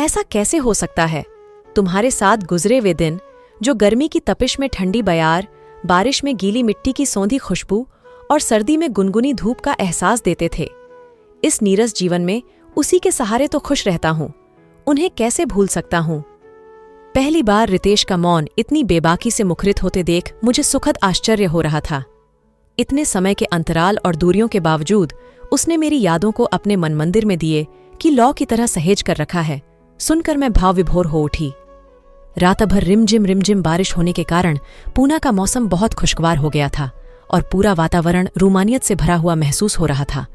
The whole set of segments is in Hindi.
ऐसा कैसे हो सकता है? तुम्हारे साथ गुजरे वे दिन जो गर्मी की तपिश में ठंडी बयार, बारिश में गीली मिट्टी की सौंधी खुशबू और सर्दी में गुनगुनी धूप का एहसास देते थे। इस नीरस जीवन में उसी के सहारे तो खुश रहता हूं। उन्हें कैसे भूल सकता हूं? पहली बार रितेश का मौन इतनी बेबाकी से मुखरित होते देख मुझे सुखद आश्चर्य हो रहा था। इतने समय के अंतराल और दूरियों के बावजूद उसने मेरी यादों को अपने मन मंदिर में दिए कि लौ की तरह सहेज कर रखा है। सुनकर मैं भाव विभोर हो उठी। रात भर रिमझिम बारिश होने के कारण पूना का मौसम बहुत खुशगवार हो गया था और पूरा वातावरण रूमानियत से भरा हुआ महसूस हो रहा था,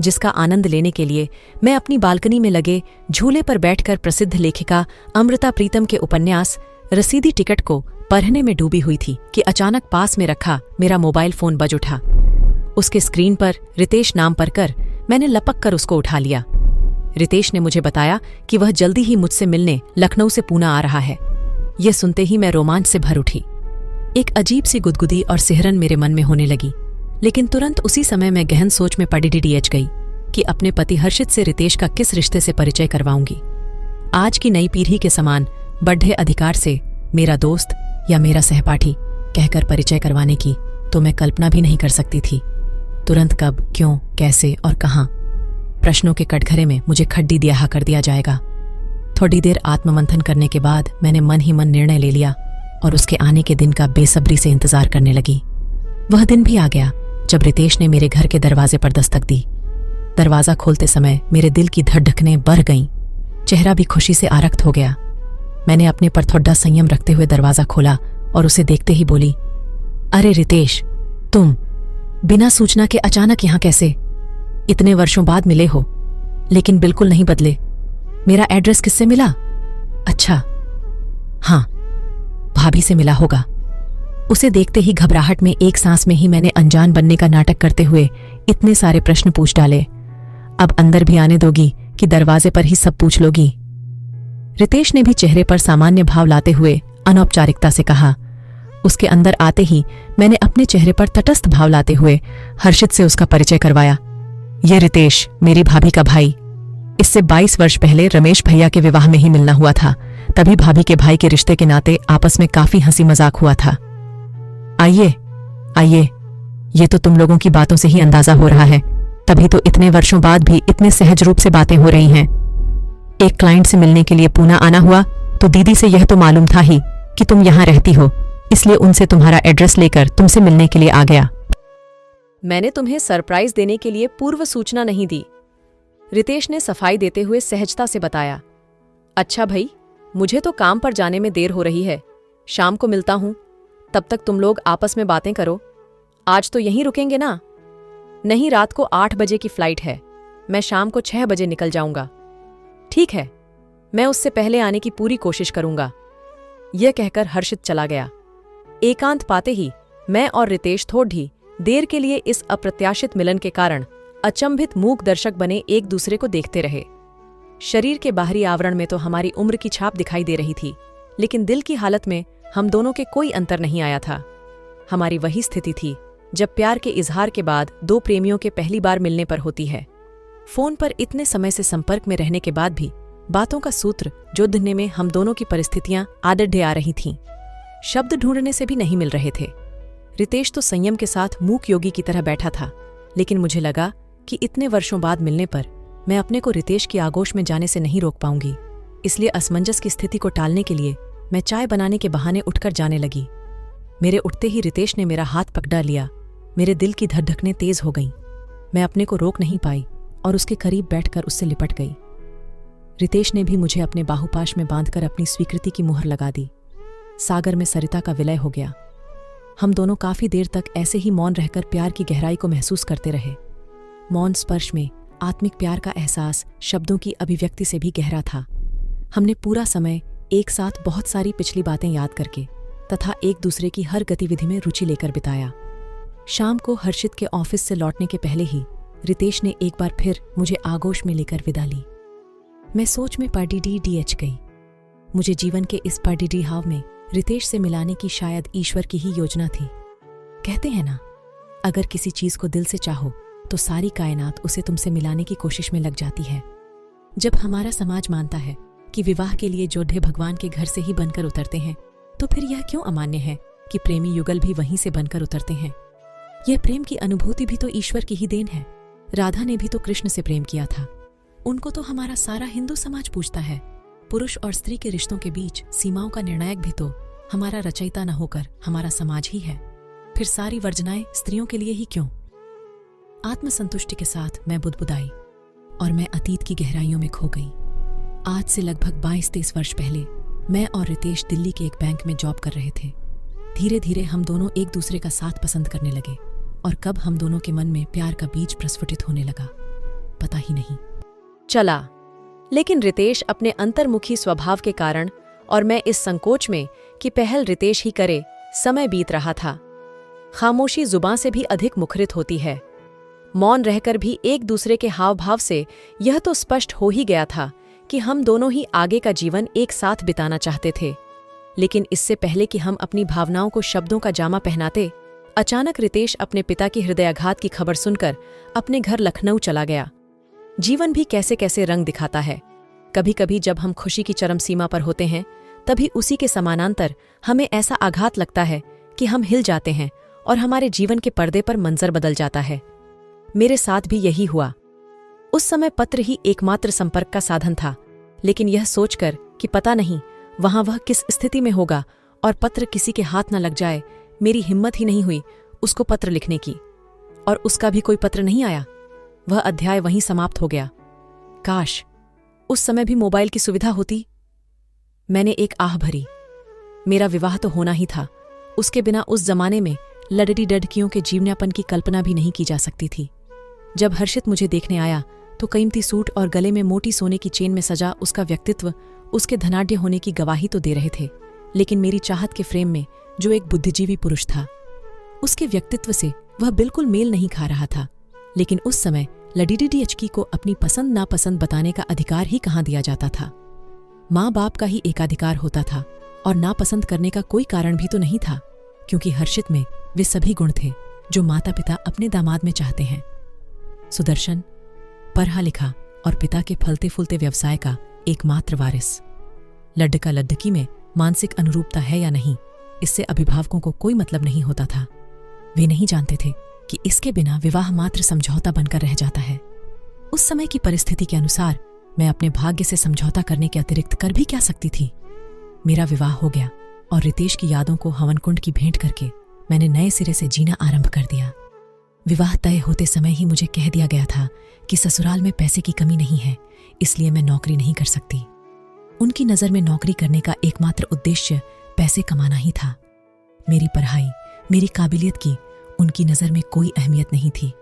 जिसका आनंद लेने के लिए मैं अपनी बालकनी में लगे झूले पर बैठकर प्रसिद्ध लेखिका अमृता प्रीतम के उपन्यास रसीदी टिकट को पढ़ने में डूबी हुई थी कि अचानक पास में रखा मेरा मोबाइल फोन बज उठा। उसके स्क्रीन पर रितेश नाम पढ़कर मैंने लपक कर उसको उठा लिया। रितेश ने मुझे बताया कि वह जल्दी ही मुझसे मिलने लखनऊ से पूना आ रहा है। यह सुनते ही मैं रोमांच से भर उठी। एक अजीब सी गुदगुदी और सिहरन मेरे मन में होने लगी, लेकिन तुरंत उसी समय मैं गहन सोच में पड़ी डीएच गई कि अपने पति हर्षित से रितेश का किस रिश्ते से परिचय करवाऊंगी। आज की नई पीढ़ी के समान बढ़े अधिकार से मेरा दोस्त या मेरा सहपाठी कहकर परिचय करवाने की तो मैं कल्पना भी नहीं कर सकती थी। तुरंत कब, क्यों, कैसे और कहां, प्रश्नों के कटघरे में मुझे खड्डी दिया कर दिया जाएगा। थोड़ी देर आत्ममंथन करने के बाद मैंने मन ही मन निर्णय ले लिया और उसके आने के दिन का बेसब्री से इंतजार करने लगी। वह दिन भी आ गया जब रितेश ने मेरे घर के दरवाजे पर दस्तक दी। दरवाजा खोलते समय मेरे दिल की धड़कनें बढ़ गईं, चेहरा भी खुशी से आरक्त हो गया। मैंने अपने पर थोड़ा संयम रखते हुए दरवाजा खोला और उसे देखते ही बोली, अरे रितेश, तुम बिना सूचना के अचानक यहां कैसे? इतने वर्षों बाद मिले हो, लेकिन बिल्कुल नहीं बदले। मेरा एड्रेस किससे मिला? अच्छा, हाँ, भाभी से मिला होगा। उसे देखते ही घबराहट में एक सांस में ही मैंने अनजान बनने का नाटक करते हुए इतने सारे प्रश्न पूछ डाले। अब अंदर भी आने दोगी कि दरवाजे पर ही सब पूछ लोगी? रितेश ने भी चेहरे पर सामान्य भाव लाते हुए अनौपचारिकता से कहा। उसके अंदर आते ही मैंने अपने चेहरे पर तटस्थ भाव लाते हुए हर्षित से उसका परिचय करवाया। ये रितेश मेरी भाभी का भाई। इससे 22 वर्ष पहले रमेश भैया के विवाह में ही मिलना हुआ था। तभी भाभी के भाई के रिश्ते के नाते आपस में काफी हंसी मजाक हुआ था। आइए आइए, ये तो तुम लोगों की बातों से ही अंदाजा हो रहा है, तभी तो इतने वर्षों बाद भी इतने सहज रूप से बातें हो रही हैं। एक क्लाइंट से मिलने के लिए पूना आना हुआ तो दीदी से यह तो मालूम था ही कि तुम यहां रहती हो, इसलिए उनसे तुम्हारा एड्रेस लेकर तुमसे मिलने के लिए आ गया। मैंने तुम्हें सरप्राइज देने के लिए पूर्व सूचना नहीं दी, रितेश ने सफाई देते हुए सहजता से बताया। अच्छा भाई, मुझे तो काम पर जाने में देर हो रही है, शाम को मिलता हूं। तब तक तुम लोग आपस में बातें करो। आज तो यहीं रुकेंगे ना? नहीं, रात को 8 बजे की फ्लाइट है, मैं शाम को 6 बजे निकल जाऊंगा। ठीक है, मैं उससे पहले आने की पूरी कोशिश करूंगा। यह कहकर हर्षित चला गया। एकांत पाते ही मैं और रितेश थोड़ी देर के लिए इस अप्रत्याशित मिलन के कारण अचंभित मूक दर्शक बने एक दूसरे को देखते रहे। शरीर के बाहरी आवरण में तो हमारी उम्र की छाप दिखाई दे रही थी, लेकिन दिल की हालत में हम दोनों के कोई अंतर नहीं आया था। हमारी वही स्थिति थी जब प्यार के इजहार के बाद दो प्रेमियों के पहली बार मिलने पर होती है। फोन पर इतने समय से संपर्क में रहने के बाद भी बातों का सूत्र जोड़ने में हम दोनों की परिस्थितियां आदड्डे आ रही थीं। शब्द ढूंढने से भी नहीं मिल रहे थे। रितेश तो संयम के साथ मूक योगी की तरह बैठा था, लेकिन मुझे लगा कि इतने वर्षों बाद मिलने पर मैं अपने को रितेश की आगोश में जाने से नहीं रोक पाऊंगी। इसलिए असमंजस की स्थिति को टालने के लिए मैं चाय बनाने के बहाने उठकर जाने लगी। मेरे उठते ही रितेश ने मेरा हाथ पकड़ा लिया। मेरे दिल की धड़कनें तेज हो गईं। मैं अपने को रोक नहीं पाई और उसके करीब बैठकर उससे लिपट गई। रितेश ने भी मुझे अपने बाहुपाश में बांधकर अपनी स्वीकृति की मुहर लगा दी। सागर में सरिता का विलय हो गया। हम दोनों काफी देर तक ऐसे ही मौन रहकर प्यार की गहराई को महसूस करते रहे। मौन स्पर्श में आत्मिक प्यार का एहसास शब्दों की अभिव्यक्ति से भी गहरा था। हमने पूरा समय एक साथ बहुत सारी पिछली बातें याद करके तथा एक दूसरे की हर गतिविधि में रुचि लेकर बिताया। शाम को हर्षित के ऑफिस से लौटने के पहले ही रितेश ने एक बार फिर मुझे आगोश में लेकर विदा ली। मैं सोच में पड़ीडीएच गई। मुझे जीवन के इस पड़ीडी हाव में रितेश से मिलाने की शायद ईश्वर की ही योजना थी। कहते हैं ना, अगर किसी चीज को दिल से चाहो तो सारी कायनात उसे तुमसे मिलाने की कोशिश में लग जाती है। जब हमारा समाज मानता है कि विवाह के लिए जोधे भगवान के घर से ही बनकर उतरते हैं, तो फिर यह क्यों अमान्य है कि प्रेमी युगल भी वहीं से बनकर उतरते हैं? यह प्रेम की अनुभूति भी तो ईश्वर की ही देन है। राधा ने भी तो कृष्ण से प्रेम किया था। उनको तो हमारा सारा हिंदू समाज पूजता है। पुरुष और स्त्री के रिश्तों के बीच सीमाओं का निर्णायक भी तो हमारा रचयिता न होकर हमारा समाज ही है। फिर सारी वर्जनाएं स्त्रियों के लिए ही क्यों? आत्मसंतुष्टि के साथ मैं बुदबुदाई और मैं अतीत की गहराइयों में खो गई। आज से लगभग 22-23 वर्ष पहले मैं और रितेश दिल्ली के एक बैंक में जॉब कर रहे थे। धीरे धीरे हम दोनों एक दूसरे का साथ पसंद करने लगे और कब हम दोनों के मन में प्यार का बीज प्रस्फुटित होने लगा, पता ही नहीं चला। लेकिन रितेश अपने अंतर्मुखी स्वभाव के कारण और मैं इस संकोच में कि पहल रितेश ही करे, समय बीत रहा था। खामोशी जुबां से भी अधिक मुखरित होती है। मौन रहकर भी एक दूसरे के हाव भाव से यह तो स्पष्ट हो ही गया था कि हम दोनों ही आगे का जीवन एक साथ बिताना चाहते थे। लेकिन इससे पहले कि हम अपनी भावनाओं को शब्दों का जामा पहनाते, अचानक रितेश अपने पिता की हृदयाघात की खबर सुनकर अपने घर लखनऊ चला गया। जीवन भी कैसे कैसे रंग दिखाता है। कभी कभी जब हम खुशी की चरम सीमा पर होते हैं, तभी उसी के समानांतर हमें ऐसा आघात लगता है कि हम हिल जाते हैं और हमारे जीवन के पर्दे पर मंजर बदल जाता है। मेरे साथ भी यही हुआ। उस समय पत्र ही एकमात्र संपर्क का साधन था, लेकिन यह सोचकर कि पता नहीं वहां वह किस स्थिति में होगा और पत्र किसी के हाथ न लग जाए, मेरी हिम्मत ही नहीं हुई उसको पत्र लिखने की। और उसका भी कोई पत्र नहीं आया। वह अध्याय वहीं समाप्त हो गया। काश उस समय भी मोबाइल की सुविधा होती। मैंने एक आह भरी। मेरा विवाह तो होना ही था। उसके बिना उस जमाने में लड़की डडकियों के जीवनापन की कल्पना भी नहीं की जा सकती थी। जब हर्षित मुझे देखने आया तो कीमती सूट और गले में मोटी सोने की चेन में सजा उसका व्यक्तित्व उसके धनाढ्य होने की गवाही तो दे रहे थे, लेकिन मेरी चाहत के फ्रेम में जो एक बुद्धिजीवी पुरुष था, उसके व्यक्तित्व से वह बिल्कुल मेल नहीं खा रहा था। लेकिन उस समय लडीडीडीएचकी को अपनी पसंद नापसंद बताने का अधिकार ही कहाँ दिया जाता था। माँ बाप का ही एकाधिकार होता था और नापसंद करने का कोई कारण भी तो नहीं था, क्योंकि हर्षित में वे सभी गुण थे जो माता पिता अपने दामाद में चाहते हैं। सुदर्शन, पढ़ा लिखा और पिता के फलते फूलते व्यवसाय का एकमात्र वारिस। लड्डका लड्डकी में मानसिक अनुरूपता है या नहीं, इससे अभिभावकों को कोई मतलब नहीं होता था। वे नहीं जानते थे कि इसके बिना विवाह मात्र समझौता बनकर रह जाता है। उस समय की परिस्थिति के अनुसार मैं अपने भाग्य से समझौता करने के अतिरिक्त कर भी क्या सकती थी। मेरा विवाह हो गया और रितेश की यादों को हवन कुंड की भेंट करके मैंने नए सिरे से जीना आरंभ कर दिया। विवाह तय होते समय ही मुझे कह दिया गया था कि ससुराल में पैसे की कमी नहीं है, इसलिए मैं नौकरी नहीं कर सकती। उनकी नज़र में नौकरी करने का एकमात्र उद्देश्य पैसे कमाना ही था। मेरी पढ़ाई, मेरी काबिलियत की उनकी नज़र में कोई अहमियत नहीं थी।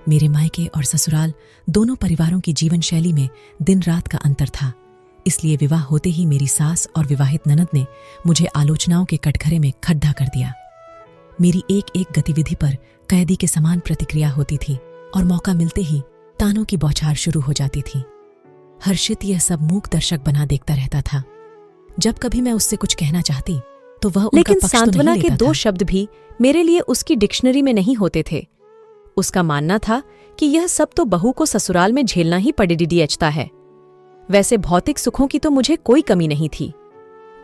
मेरे मायके और ससुराल दोनों परिवारों की जीवन शैली में दिन रात का अंतर था। इसलिए विवाह होते ही मेरी सास और विवाहित ननद ने मुझे आलोचनाओं के कटघरे में खड्डा कर दिया। मेरी एक एक गतिविधि पर कैदी के समान प्रतिक्रिया होती थी और मौका मिलते ही तानों की बौछार शुरू हो जाती थी। हर्षित यह सब मूक दर्शक बना देखता रहता था। जब कभी मैं उससे कुछ कहना चाहती तो वह उनका लेकिन पक्ष तो सांत्वना नहीं के लेता 2 था। शब्द भी मेरे लिए उसकी डिक्शनरी में नहीं होते थे। उसका मानना था कि यह सब तो बहू को ससुराल में झेलना ही पड़ेडीडीएचता है। वैसे भौतिक सुखों की तो मुझे कोई कमी नहीं थी।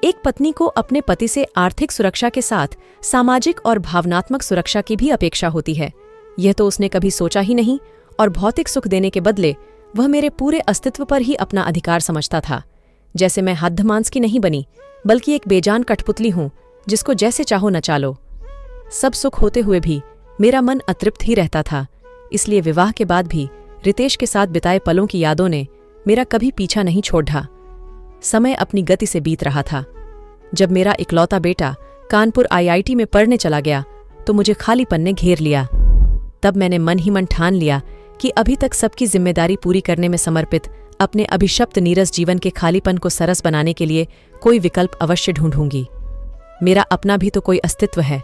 एक पत्नी को अपने पति से आर्थिक सुरक्षा के साथ सामाजिक और भावनात्मक सुरक्षा की भी अपेक्षा होती है। यह तो उसने कभी सोचा ही नहीं और भौतिक सुख देने के बदले वह मेरे पूरे अस्तित्व पर ही अपना अधिकार समझता था। जैसे मैं हद्द मांस की नहीं बनी, बल्कि एक बेजान कठपुतली हूं जिसको जैसे चाहो नचा सब सुख होते हुए भी मेरा मन अतृप्त ही रहता था। इसलिए विवाह के बाद भी रितेश के साथ बिताए पलों की यादों ने मेरा कभी पीछा नहीं छोड़ा। समय अपनी गति से बीत रहा था। जब मेरा इकलौता बेटा कानपुर आईआईटी में पढ़ने चला गया तो मुझे खालीपन ने घेर लिया। तब मैंने मन ही मन ठान लिया कि अभी तक सबकी जिम्मेदारी पूरी करने में समर्पित अपने अभिशप्त नीरस जीवन के खालीपन को सरस बनाने के लिए कोई विकल्प अवश्य ढूंढूंगी। मेरा अपना भी तो कोई अस्तित्व है।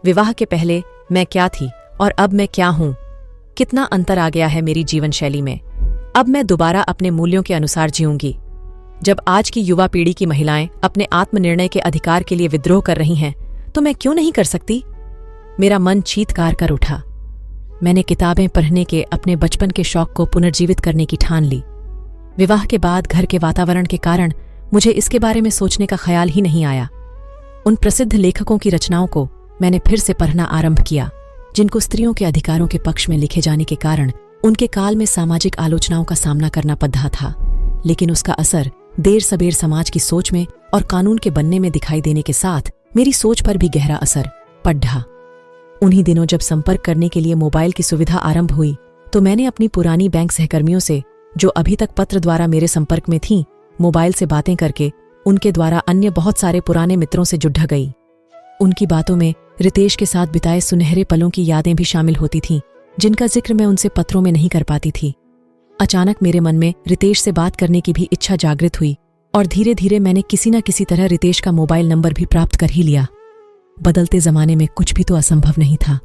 विवाह के पहले मैं क्या थी और अब मैं क्या हूं? कितना अंतर आ गया है मेरी जीवन शैली में। अब मैं दोबारा अपने मूल्यों के अनुसार जीऊंगी। जब आज की युवा पीढ़ी की महिलाएं अपने आत्मनिर्णय के अधिकार के लिए विद्रोह कर रही हैं, तो मैं क्यों नहीं कर सकती? मेरा मन चीत्कार कर उठा। मैंने किताबें पढ़ने के अपने बचपन के शौक को पुनर्जीवित करने की ठान ली। विवाह के बाद घर के वातावरण के कारण मुझे इसके बारे में सोचने का ख्याल ही नहीं आया। उन प्रसिद्ध लेखकों की रचनाओं को मैंने फिर से पढ़ना आरंभ किया, जिनको स्त्रियों के अधिकारों के पक्ष में लिखे जाने के कारण उनके काल में सामाजिक आलोचनाओं का सामना करना पड़ा था, लेकिन उसका असर देर सबेर समाज की सोच में और कानून के बनने में दिखाई देने के साथ मेरी सोच पर भी गहरा असर पड़ा। उन्हीं दिनों जब संपर्क करने के लिए मोबाइल की सुविधा आरंभ हुई, तो मैंने अपनी पुरानी बैंक सहकर्मियों से, जो अभी तक पत्र द्वारा मेरे संपर्क में थीं, मोबाइल से बातें करके उनके द्वारा अन्य बहुत सारे पुराने मित्रों से जुड़ गई। उनकी बातों में रितेश के साथ बिताए सुनहरे पलों की यादें भी शामिल होती थीं, जिनका जिक्र मैं उनसे पत्रों में नहीं कर पाती थी। अचानक मेरे मन में रितेश से बात करने की भी इच्छा जागृत हुई और धीरे धीरे मैंने किसी न किसी तरह रितेश का मोबाइल नंबर भी प्राप्त कर ही लिया। बदलते जमाने में कुछ भी तो असंभव नहीं था।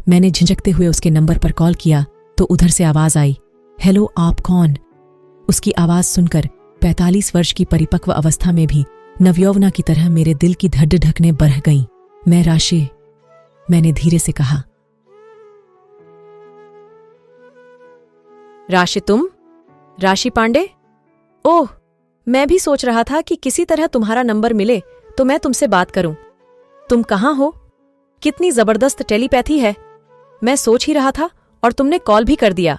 मैंने झिझकते हुए उसके नंबर पर कॉल किया तो उधर से आवाज आई, हेलो, आप कौन? उसकी आवाज सुनकर 45 वर्ष की परिपक्व अवस्था में भी नवयौवना की तरह मेरे दिल की धड़ धड़कनें बढ़ गईं। मैं राशि, मैंने धीरे से कहा। राशि, तुम? राशि पांडे? ओह, मैं भी सोच रहा था कि किसी तरह तुम्हारा नंबर मिले तो मैं तुमसे बात करूं। तुम कहाँ हो? कितनी जबरदस्त टेलीपैथी है। मैं सोच ही रहा था और तुमने कॉल भी कर दिया।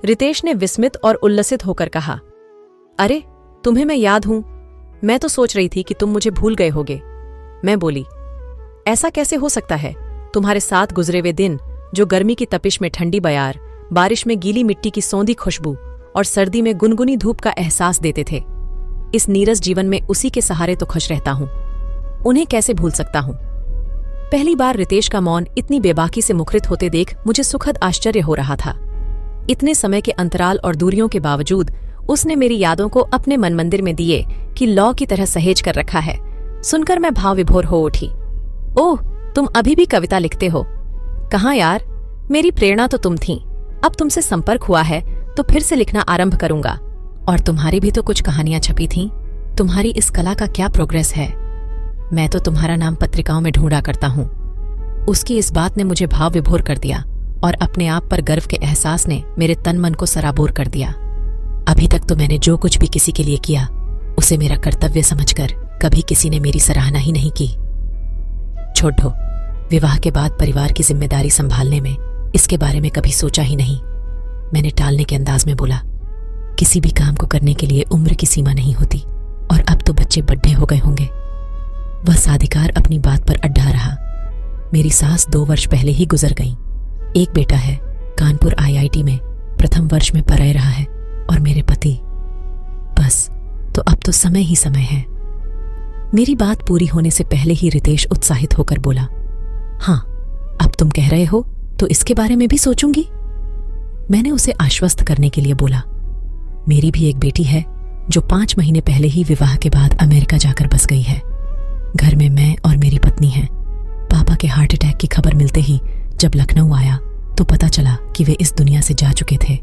रितेश ने विस्मित और उल्लसित होकर कहा। अरे, तुम्हें मैं याद हूं। मैं तो सोच रही थी कि तुम मुझे भूल गए होगे। मैं बोली, ऐसा कैसे हो सकता है? तुम्हारे साथ गुजरे वे दिन, जो गर्मी की तपिश में ठंडी बयार, बारिश में गीली मिट्टी की सौंधी खुशबू और सर्दी में गुनगुनी धूप का एहसास देते थे। इस नीरस जीवन में उसी के सहारे तो खुश रहता हूं। उन्हें कैसे भूल सकता हूं? पहली बार रितेश का मौन इतनी बेबाकी से मुखरित होते देख मुझे सुखद आश्चर्य हो रहा था। इतने समय के अंतराल और दूरियों के बावजूद उसने मेरी यादों को अपने मन मंदिर में दिए कि लौ की तरह सहेज कर रखा है। सुनकर मैं भाव विभोर हो उठी। ओह, तुम अभी भी कविता लिखते हो? कहाँ यार, मेरी प्रेरणा तो तुम थीं। अब तुमसे संपर्क हुआ है तो फिर से लिखना आरंभ करूंगा। और तुम्हारी भी तो कुछ कहानियां छपी थीं। तुम्हारी इस कला का क्या प्रोग्रेस है? मैं तो तुम्हारा नाम पत्रिकाओं में ढूंढा करता हूं। उसकी इस बात ने मुझे भाव विभोर कर दिया और अपने आप पर गर्व के एहसास ने मेरे तन मन को सराबोर कर दिया। अभी तक तो मैंने जो कुछ भी किसी के लिए किया, उसे मेरा कर्तव्य समझकर कभी किसी ने मेरी सराहना ही नहीं की। छोड़ दो, विवाह के बाद परिवार की जिम्मेदारी संभालने में इसके बारे में कभी सोचा ही नहीं। मैंने टालने के अंदाज में बोला, किसी भी काम को करने के लिए उम्र की सीमा नहीं होती और अब तो बच्चे बड्ढे हो गए होंगे। वह साधिकार अपनी बात पर अड्डा रहा। मेरी सास 2 वर्ष पहले ही गुजर गईं। एक बेटा है, कानपुर IIT में प्रथम वर्ष में पढ़ रहा है, और मेरे पति, बस तो अब तो समय ही समय है। मेरी बात पूरी होने से पहले ही रितेश उत्साहित होकर बोला, हाँ, अब तुम कह रहे हो तो इसके बारे में भी सोचूंगी। मैंने उसे आश्वस्त करने के लिए बोला, मेरी भी एक बेटी है जो 5 महीने पहले ही विवाह के बाद अमेरिका जाकर बस गई है। घर में मैं और मेरी पत्नी हैं। पापा के हार्ट अटैक की खबर मिलते ही जब लखनऊ आया तो पता चला कि वे इस दुनिया से जा चुके थे।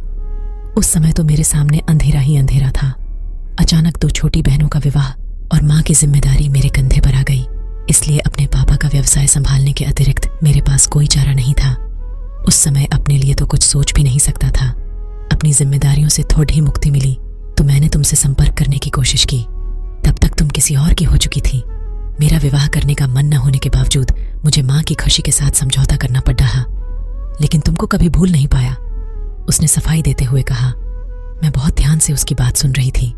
उस समय तो मेरे सामने अंधेरा ही अंधेरा था। अचानक 2 छोटी बहनों का विवाह और माँ की जिम्मेदारी मेरे कंधे पर आ गई। इसलिए अपने पापा का व्यवसाय संभालने के अतिरिक्त मेरे पास कोई चारा नहीं था। उस समय अपने लिए तो कुछ सोच भी नहीं सकता था। अपनी जिम्मेदारियों से थोड़ी ही मुक्ति मिली तो मैंने तुमसे संपर्क करने की कोशिश की। तब तक तुम किसी और की हो चुकी थी। मेरा विवाह करने का मन न होने के बावजूद मुझे माँ की खुशी के साथ समझौता करना पड़ रहा, लेकिन तुमको कभी भूल नहीं पाया, उसने सफाई देते हुए कहा। मैं बहुत ध्यान से उसकी बात सुन रही थी।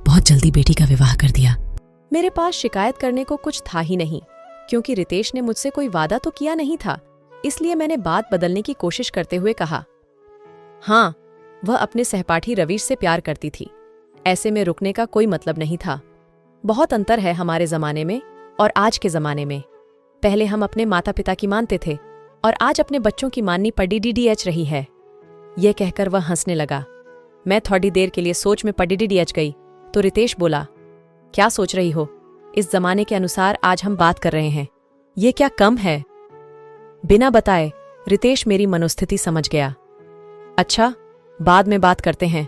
बहुत जल्दी बेटी का विवाह कर दिया। मेरे पास शिकायत करने को कुछ था ही नहीं, क्योंकि रितेश ने मुझसे कोई वादा तो किया नहीं था। इसलिए मैंने बात बदलने की कोशिश करते हुए कहा, हाँ, वह अपने सहपाठी रवीश से प्यार करती थी। ऐसे में रुकने का कोई मतलब नहीं था। बहुत अंतर है हमारे जमाने में और आज के जमाने में। पहले हम अपने माता पिता की मानते थे और आज अपने बच्चों की माननी पड़ी DDH रही है। यह कहकर वह हंसने लगा। मैं थोड़ी देर के लिए सोच में पड़ी DDH गई तो रितेश बोला, क्या सोच रही हो? इस जमाने के अनुसार आज हम बात कर रहे हैं, ये क्या कम है? बिना बताए रितेश मेरी मनोस्थिति समझ गया। अच्छा, बाद में बात करते हैं।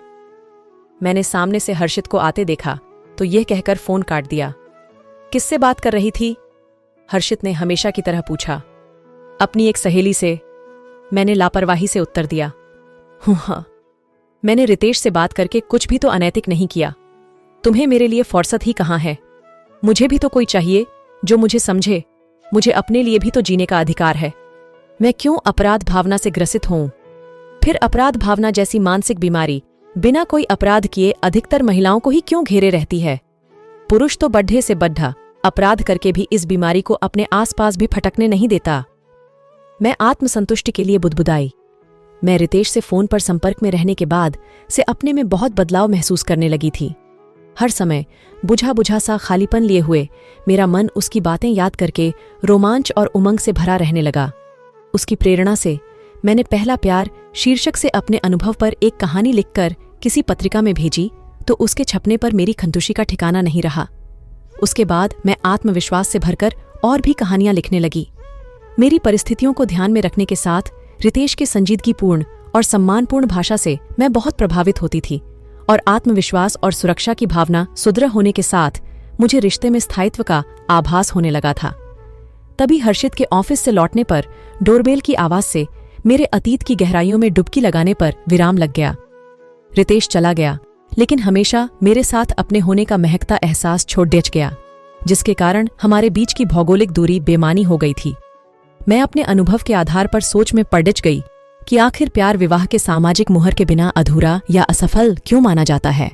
मैंने सामने से हर्षित को आते देखा तो यह कहकर फोन काट दिया। किससे बात कर रही थी? हर्षित ने हमेशा की तरह पूछा। अपनी एक सहेली से, मैंने लापरवाही से उत्तर दिया। हाँ, मैंने रितेश से बात करके कुछ भी तो अनैतिक नहीं किया। तुम्हें मेरे लिए फुर्सत ही कहाँ है? मुझे भी तो कोई चाहिए जो मुझे समझे। मुझे अपने लिए भी तो जीने का अधिकार है। मैं क्यों अपराध भावना से ग्रसित हूं? फिर अपराध भावना जैसी मानसिक बीमारी बिना कोई अपराध किए अधिकतर महिलाओं को ही क्यों घेरे रहती है? पुरुष तो बढ़े से बढ़ा अपराध करके भी इस बीमारी को अपने आसपास भी फटकने नहीं देता। मैं आत्मसंतुष्टि के लिए बुदबुदाई। मैं रितेश से फोन पर संपर्क में रहने के बाद से अपने में बहुत बदलाव महसूस करने लगी थी। हर समय बुझा बुझा सा खालीपन लिए हुए मेरा मन उसकी बातें याद करके रोमांच और उमंग से भरा रहने लगा। उसकी प्रेरणा से मैंने पहला प्यार शीर्षक से अपने अनुभव पर एक कहानी लिखकर किसी पत्रिका में भेजी तो उसके छपने पर मेरी खंतुशी का ठिकाना नहीं रहा। उसके बाद मैं आत्मविश्वास से भरकर और भी कहानियां लिखने लगी। मेरी परिस्थितियों को ध्यान में रखने के साथ रितेश के संजीदगीपूर्ण और सम्मानपूर्ण भाषा से मैं बहुत प्रभावित होती थी और आत्मविश्वास और सुरक्षा की भावना सुदृढ़ होने के साथ मुझे रिश्ते में स्थायित्व का आभास होने लगा था। तभी हर्षित के ऑफिस से लौटने पर डोरबेल की आवाज से मेरे अतीत की गहराइयों में डुबकी लगाने पर विराम लग गया। रितेश चला गया, लेकिन हमेशा मेरे साथ अपने होने का महकता एहसास छोड़ डिच गया, जिसके कारण हमारे बीच की भौगोलिक दूरी बेमानी हो गई थी। मैं अपने अनुभव के आधार पर सोच में पड़ डिच गई कि आखिर प्यार विवाह के सामाजिक मुहर के बिना अधूरा या असफल क्यों माना जाता है?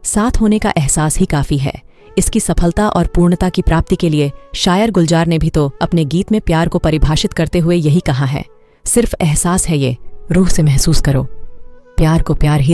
साथ होने का एहसास ही काफी है। इसकी सफलता और पूर्णता की प्राप्ति के लिए शायर गुलजार ने भी तो अपने गीत में प्यार को परिभाषित करते हुए यही कहा है, सिर्फ एहसास है ये, रूह से महसूस करो। प्यार को प्यार ही